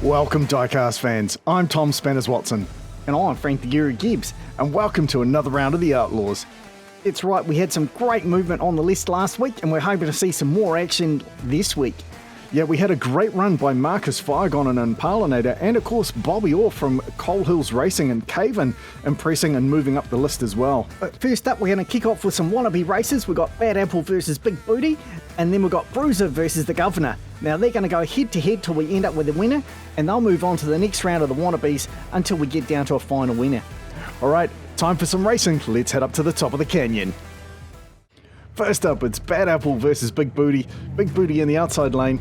Welcome Diecast fans, I'm Tom Spanners-Watson. And I'm Frank the Guru Gibbs. And welcome to another round of the Outlaws. It's right, we had some great movement on the list last week and we're hoping to see some more action this week. Yeah, we had a great run by Marcus Firegon and Impalinator, and of course Bobby Orr from Coal Hills Racing and Caven impressing and moving up the list as well. But first up, we're going to kick off with some wannabe races. We've got Bad Apple versus Big Booty, and then we've got BRUISER versus the Governor. Now they're going to go head to head till we end up with a winner, and they'll move on to the next round of the wannabes until we get down to a final winner. Alright, time for some racing. Let's head up to the top of the canyon. First up, it's Bad Apple versus Big Booty. Big Booty in the outside lane.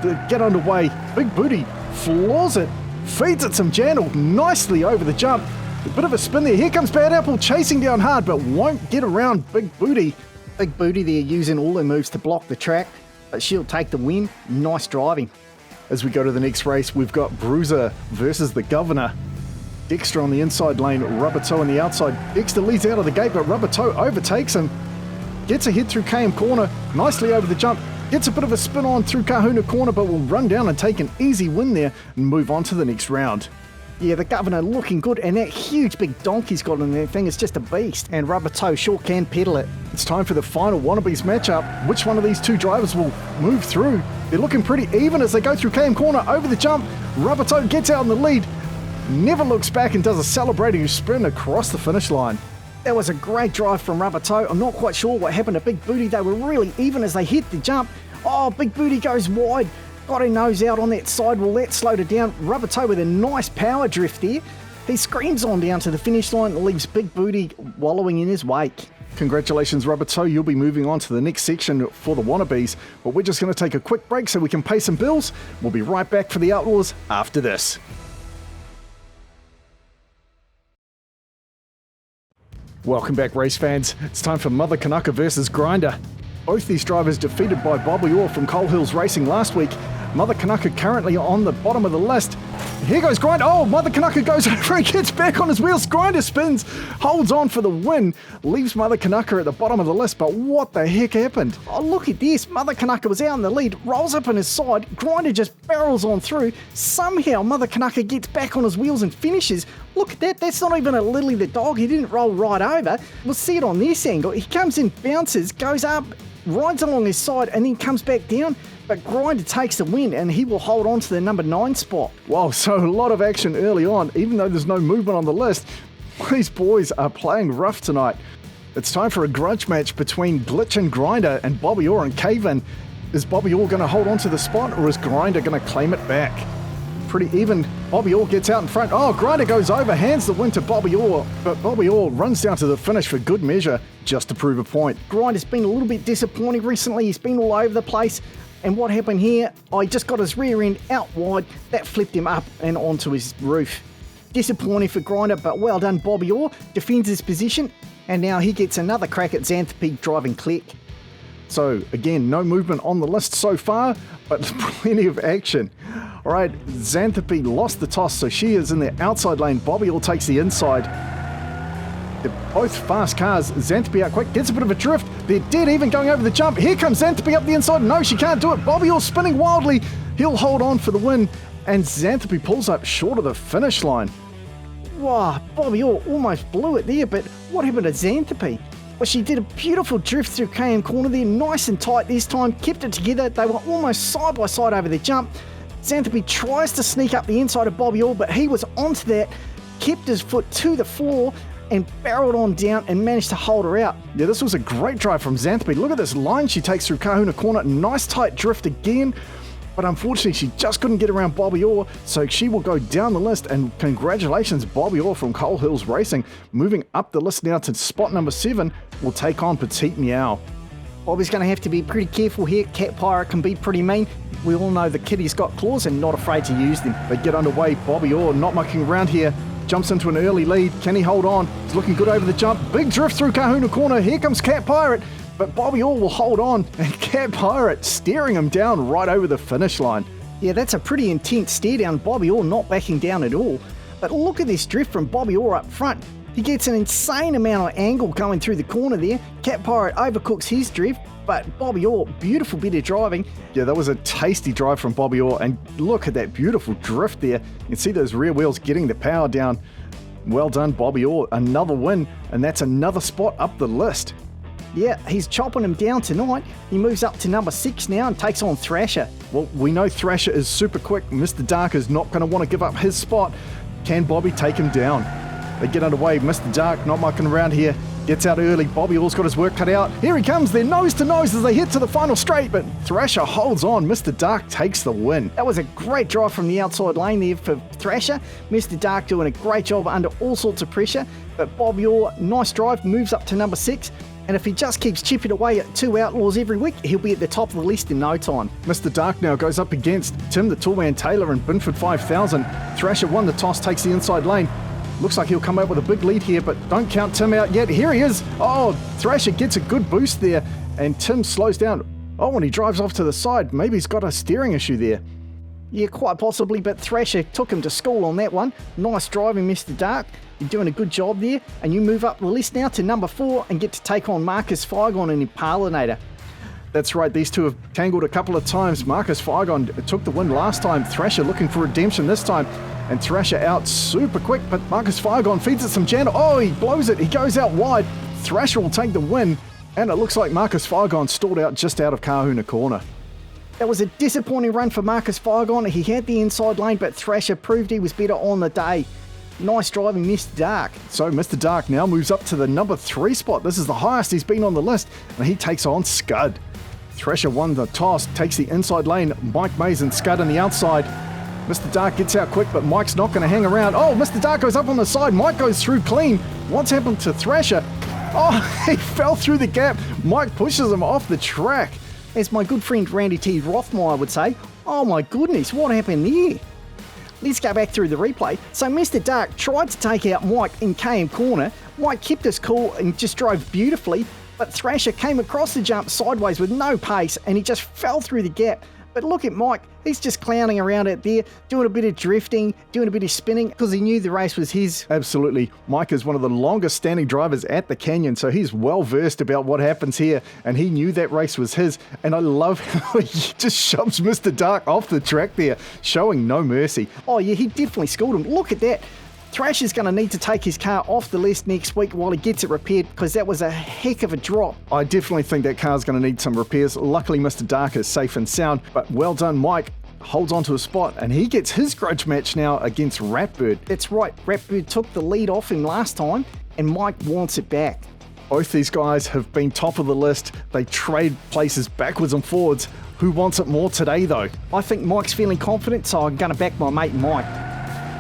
To get underway, Big Booty floors it, feeds it some jandal nicely over the jump. A bit of a spin there. Here comes Bad Apple chasing down hard, but won't get around Big Booty. Big Booty there using all her moves to block the track, but she'll take the win. Nice driving. As we go to the next race, we've got BRUISER versus the Governor. Dexter on the inside lane, Rubber Toe on the outside. Dexter leads out of the gate, but Rubber Toe overtakes him. Gets ahead through KM Corner, nicely over the jump. Gets a bit of a spin on through Kahuna Corner, but will run down and take an easy win there and move on to the next round. Yeah, the Governor looking good, and that huge big donk he's got in that thing is just a beast, and Rubber Toe sure can pedal it. It's time for the final wannabes matchup. Which one of these two drivers will move through? They're looking pretty even as they go through KM Corner over the jump. Rubber Toe gets out in the lead, never looks back and does a celebrating sprint across the finish line. That was a great drive from Rubber Toe. I'm not quite sure what happened to Big Booty. They were really even as they hit the jump. Oh, Big Booty goes wide. Got her nose out on that sidewall. That slowed her down. Rubber Toe with a nice power drift there. He screams on down to the finish line and leaves Big Booty wallowing in his wake. Congratulations, Rubber Toe. You'll be moving on to the next section for the wannabes. But we're just going to take a quick break so we can pay some bills. We'll be right back for the Outlaws after this. Welcome back, race fans. It's time for Mother CANUCKER versus Grinder. Both these drivers defeated by Bobby Orr from Coal Hills Racing last week. Mother CANUCKER currently on the bottom of the list. Here goes Grinder. Oh, Mother CANUCKER goes over and gets back on his wheels. Grinder spins, holds on for the win, leaves Mother CANUCKER at the bottom of the list. But what the heck happened? Oh, look at this. Mother CANUCKER was out in the lead, rolls up on his side. Grinder just barrels on through. Somehow Mother CANUCKER gets back on his wheels and finishes. Look at that. That's not even a Lily the dog. He didn't roll right over. We'll see it on this angle. He comes in, bounces, goes up, rides along his side and then comes back down, but Grinder takes the win and he will hold on to the number 9 spot. Wow, so a lot of action early on, even though there's no movement on the list. These boys are playing rough tonight. It's time for a grudge match between Glitch and Grinder and Bobby Orr and Caven. Is Bobby Orr going to hold on to the spot or is Grinder going to claim it back? Pretty even. Bobby Orr gets out in front. Oh, Grinder goes over, hands the win to Bobby Orr, but Bobby Orr runs down to the finish for good measure, just to prove a point. Grinder's been a little bit disappointing recently. He's been all over the place. And what happened here? Oh, he just got his rear end out wide. That flipped him up and onto his roof. Disappointing for Grinder, but well done Bobby Orr. Defends his position, and now he gets another crack at Xanthopy driving Click. So, again, no movement on the list so far, but plenty of action. All right, Xanthopy lost the toss, so she is in the outside lane. Bobby Orr takes the inside. They're both fast cars. Xanthopy out quick, gets a bit of a drift. They're dead even going over the jump. Here comes Xanthopy up the inside. No, she can't do it. Bobby Orr spinning wildly. He'll hold on for the win, and Xanthopy pulls up short of the finish line. Wow, Bobby Orr almost blew it there, but what happened to Xanthopy? Well, she did a beautiful drift through KM Corner there, nice and tight this time, kept it together. They were almost side by side over the jump. Xanthopy tries to sneak up the inside of Bobby Orr, but he was onto that, kept his foot to the floor and barreled on down and managed to hold her out. Yeah, this was a great drive from Xanthopy. Look at this line she takes through Kahuna Corner. Nice tight drift again. But unfortunately, she just couldn't get around Bobby Orr, so she will go down the list. And congratulations, Bobby Orr from Coal Hills Racing. Moving up the list now to spot number 7, will take on Petite Meow. Bobby's going to have to be pretty careful here. Cat Pirate can be pretty mean. We all know the kitty's got claws and not afraid to use them. They get underway. Bobby Orr not mucking around here. Jumps into an early lead. Can he hold on? He's looking good over the jump. Big drift through Kahuna Corner. Here comes Cat Pirate. But Bobby Orr will hold on, and Cat Pirate steering him down right over the finish line. Yeah, that's a pretty intense stare down. Bobby Orr not backing down at all. But look at this drift from Bobby Orr up front. He gets an insane amount of angle going through the corner there. Cat Pirate overcooks his drift, but Bobby Orr, beautiful bit of driving. Yeah, that was a tasty drive from Bobby Orr, and look at that beautiful drift there. You can see those rear wheels getting the power down. Well done, Bobby Orr. Another win, and that's another spot up the list. Yeah, he's chopping him down tonight. He moves up to number 6 now and takes on Thrasher. Well, we know Thrasher is super quick. Mr. Dark is not going to want to give up his spot. Can Bobby take him down? They get underway. Mr. Dark not mucking around here. Gets out early. Bobby Orr's got his work cut out. Here he comes. They're nose to nose as they hit to the final straight, but Thrasher holds on. Mr. Dark takes the win. That was a great drive from the outside lane there for Thrasher. Mr. Dark doing a great job under all sorts of pressure, but Bobby Orr, nice drive, moves up to number 6. And if he just keeps chipping away at 2 Outlaws every week, he'll be at the top of the list in no time. Mr. Dark now goes up against Tim the Toolman Taylor and Binford 5000. Thrasher won the toss, takes the inside lane. Looks like he'll come out with a big lead here, but don't count Tim out yet. Here he is. Oh, Thrasher gets a good boost there, and Tim slows down. Oh, and he drives off to the side. Maybe he's got a steering issue there. Yeah, quite possibly, but Thrasher took him to school on that one. Nice driving, Mr. Dark. You're doing a good job there, and you move up the list now to number 4 and get to take on Marcus Figon and Impalinator. That's right, these two have tangled a couple of times. Marcus Figon took the win last time. Thrasher looking for redemption this time, and Thrasher out super quick, but Marcus Figon feeds it some jam. Oh, he blows it. He goes out wide. Thrasher will take the win, and it looks like Marcus Figon stalled out just out of Kahuna Corner. That was a disappointing run for Marcus Figon. He had the inside lane, but Thrasher proved he was better on the day. Nice driving, Mr. Dark. So Mr. Dark now moves up to the number 3 spot. This is the highest he's been on the list, and he takes on Scud. Thrasher won the toss, takes the inside lane. Mike Mays and Scud on the outside. Mr. Dark gets out quick, but Mike's not going to hang around. Oh, Mr. Dark goes up on the side. Mike goes through clean. What's happened to Thrasher? Oh, he fell through the gap. Mike pushes him off the track. As my good friend Randy T. Rothmeyer would say, oh my goodness, what happened there? Let's go back through the replay. So Mr. Dark tried to take out Mike in KM corner. Mike kept his cool and just drove beautifully, but Thrasher came across the jump sideways with no pace and he just fell through the gap. But look at Mike, he's just clowning around out there, doing a bit of drifting, doing a bit of spinning, because he knew the race was his. Absolutely. Mike is one of the longest standing drivers at the Canyon, so he's well versed about what happens here, and he knew that race was his. And I love how he just shoves Mr. Dark off the track there, showing no mercy. Oh yeah, he definitely schooled him. Look at that. Thrasher's going to need to take his car off the list next week while he gets it repaired, because that was a heck of a drop. I definitely think that car's going to need some repairs. Luckily, Mr. Dark is safe and sound, but well done, Mike. Holds on to a spot, and he gets his grudge match now against Ratbird. That's right, Ratbird took the lead off him last time, and Mike wants it back. Both these guys have been top of the list. They trade places backwards and forwards. Who wants it more today, though? I think Mike's feeling confident, so I'm going to back my mate Mike.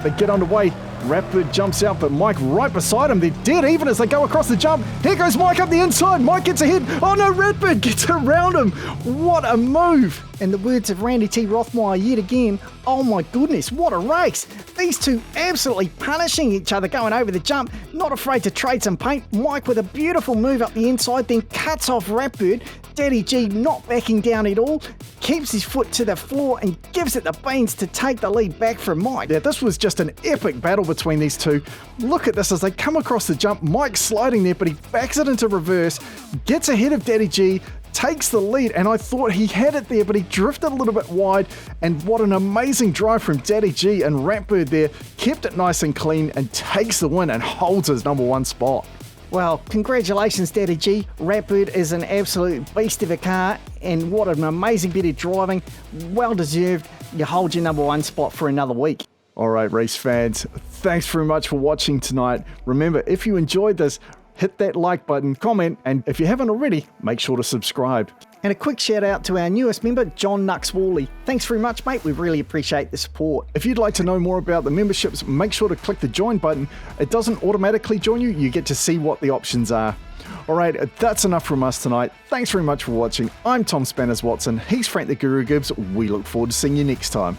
They get underway. Ratbird jumps out, but Mike right beside him. They're dead even as they go across the jump. Here goes Mike up the inside. Mike gets ahead. Oh no, Ratbird gets around him. What a move. In the words of Randy T. Rothmeyer yet again, oh my goodness, what a race. These two absolutely punishing each other going over the jump, not afraid to trade some paint. Mike with a beautiful move up the inside, then cuts off Ratbird. Daddy G not backing down at all, keeps his foot to the floor and gives it the beans to take the lead back from Mike. Yeah, this was just an epic battle between these two. Look at this as they come across the jump. Mike's sliding there, but he backs it into reverse, gets ahead of Daddy G, takes the lead, and I thought he had it there, but he drifted a little bit wide, and what an amazing drive from Daddy G, and Ratbird there kept it nice and clean and takes the win and holds his number 1 spot. Well, congratulations, Daddy G. Ratbird is an absolute beast of a car, and what an amazing bit of driving. Well deserved. You hold your number 1 spot for another week. All right, race fans, thanks very much for watching tonight. Remember, if you enjoyed this, hit that like button, comment, and if you haven't already, make sure to subscribe. And a quick shout out to our newest member, John Nuxworley. Thanks very much, mate. We really appreciate the support. If you'd like to know more about the memberships, make sure to click the join button. It doesn't automatically join you. You get to see what the options are. All right, that's enough from us tonight. Thanks very much for watching. I'm Tom Spanners Watson. He's Frank the Guru Gibbs. We look forward to seeing you next time.